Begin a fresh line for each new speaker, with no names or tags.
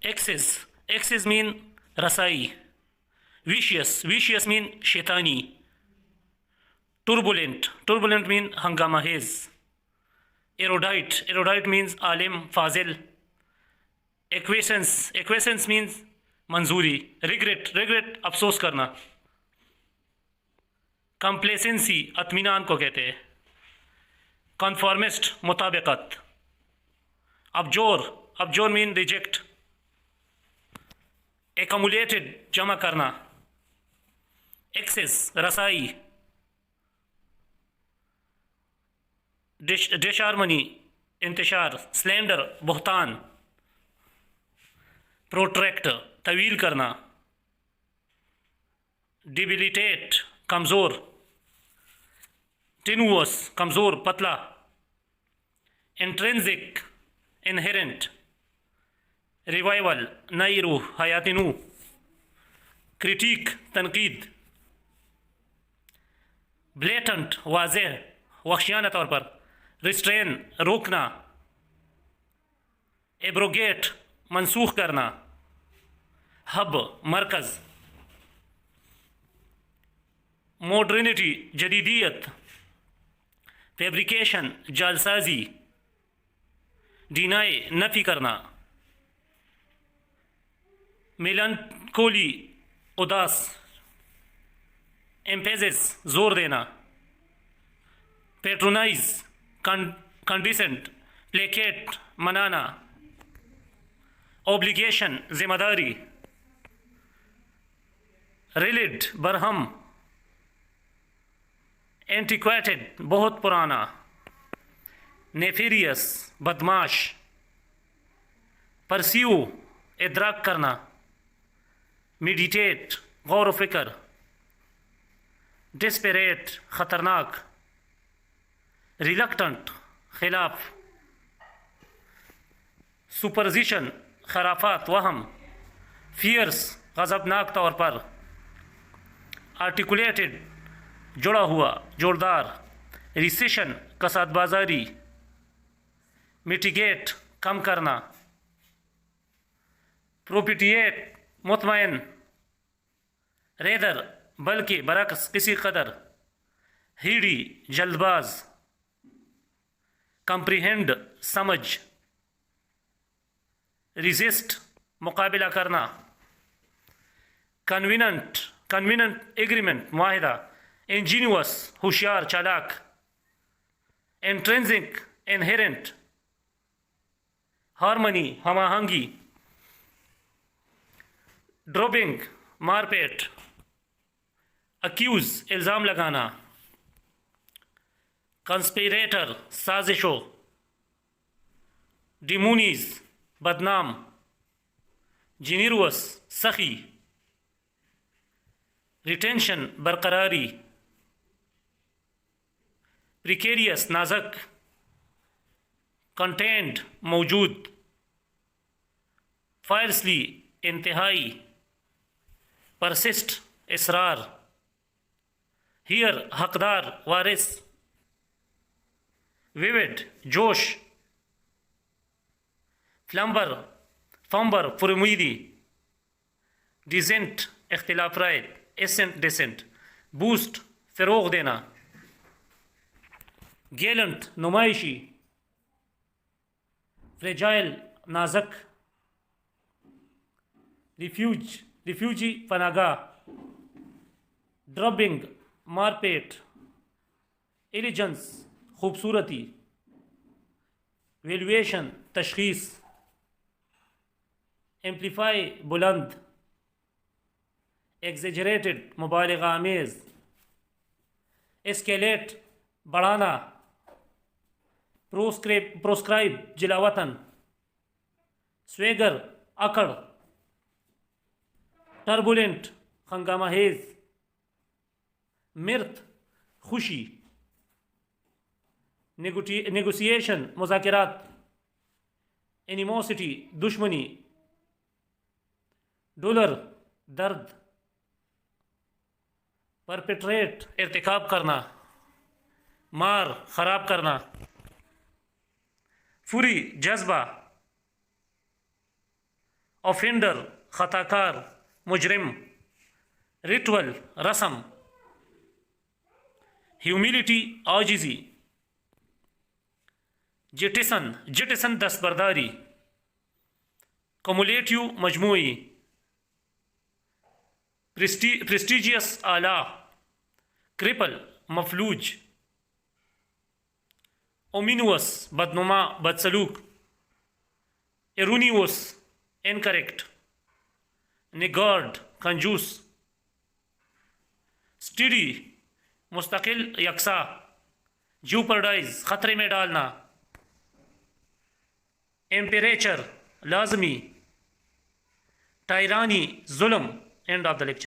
Access, access mean रसाई. Vicious mean shaitani. Turbulent mean hangama haze. Erudite means alim, fazil. Acquiescence means मंजूरी. Regret अफसोस करना. Complacency अत्मीनान को कहते हैं. Conformist मुताबिकत. Abjure mean reject. Accumulated जमा करना. एक्सेस रसाई. डिसहार्मनी इंतशार. स्लेंडर बुहतान. प्रोट्रैक्ट तवील करना. डिबिलिटेट कमज़ोर. टिनुअस कमज़ोर पतला. Intrinsic inherent. रिवाइवल नई रूह हयाती नू. क्रिटिक तनकीद. ब्लेटेंट वाज़ेह वहशियाना तौर पर. रिस्ट्रेन रोकना. एब्रोगेट मनसूख करना. हब मरकज़. मॉडर्निटी जदीदियत. फैब्रिकेशन जालसाजी. डिनाई नफी करना. मेलानकोली उदास. एम्फेसिस जोर देना. पेट्रोनाइज कंडिसेंट. प्लेकेट मनाना. ऑब्लिगेशन जिम्मेदारी. रिलिड बरहम. एंटिक्वेटेड बहुत पुराना. नेफेरियस बदमाश. परस्यू इदराक करना. मेडिटेट गौर व फिक्र. डिस्पेरेट ख़तरनाक. रिलक्टेंट खिलाफ. सुपरजिशन खराफात वहम. फियर्स गज़बनाक तौर पर. आर्टिकुलेटेड जुड़ा हुआ जोरदार. रिसेशन कसाद बाजारी. मिटिगेट कम करना. प्रोपिटिएट मुतमैन. रेदर बल्कि बरक्स किसी कदर. हीडी जल्दबाज. कंप्रीहेंड समझ. रिजिस्ट मुकाबला करना. कन्वीनेंट एग्रीमेंट मुआहिदा. इंजीनियस होशियार चालाक. Intrinsic inherent. हार्मनी हमाहंगी. ड्रॉबिंग मारपेट. अक्यूज इल्ज़ाम लगाना. कंस्पिरेटर साजिशों. डिमोनीज बदनाम. जीनिरुअस सखी. रिटेंशन बरकरारी. प्रिकेरियस नाजक. कंटेंट मौजूद. फायरसली इंतहाई. Persist Israr. हियर हकदार वारिस. विविड जोश. फंबर फुरमुदी. डिसेंट इख्तिलाफ राय. Ascent descent. बूस्ट फ़रोग़ देना. गैलेंट नुमाइशी. फ्रेजाइल नाजक. रिफ्यूजी पनागाह. ड्रबिंग मारपेट. एलिजेंस खूबसूरती. वैल्यूएशन तशखीस. एम्पलीफाई बुलंद. एग्जेजरेटेड मुबालगा आमेज़. एस्केलेट बढ़ाना. प्रोस्क्राइब जिलावतन. स्वेगर अकड़. टर्बुलेंट हंगामा हेज. मिर्त खुशी. नेगोशिएशन मुज़ाकरात. एनिमोसिटी दुश्मनी. डॉलर दर्द. परपेट्रेट इर्तिकाब करना. मार ख़राब करना. फुरी जज्बा. ऑफेंडर खताकार, मुजरिम, रिचुअल रस्म, ह्यूमिलिटी आजिज़ी, जेटिसन दस्तबरदारी, कमुलेटिव मजमूई, प्रेस्टिजियस आला, क्रिपल मफलूज, ओमिनुअस बदनुमा बदसलूक, एरूनिवस इनकरेक्ट, निगार्ड कंजूस, स्टडी मुस्तकिल यकसा, जूपरडाइज खतरे में डालना, एम्परेचर लाजमी, टायरानी जुल्म। End of the lecture.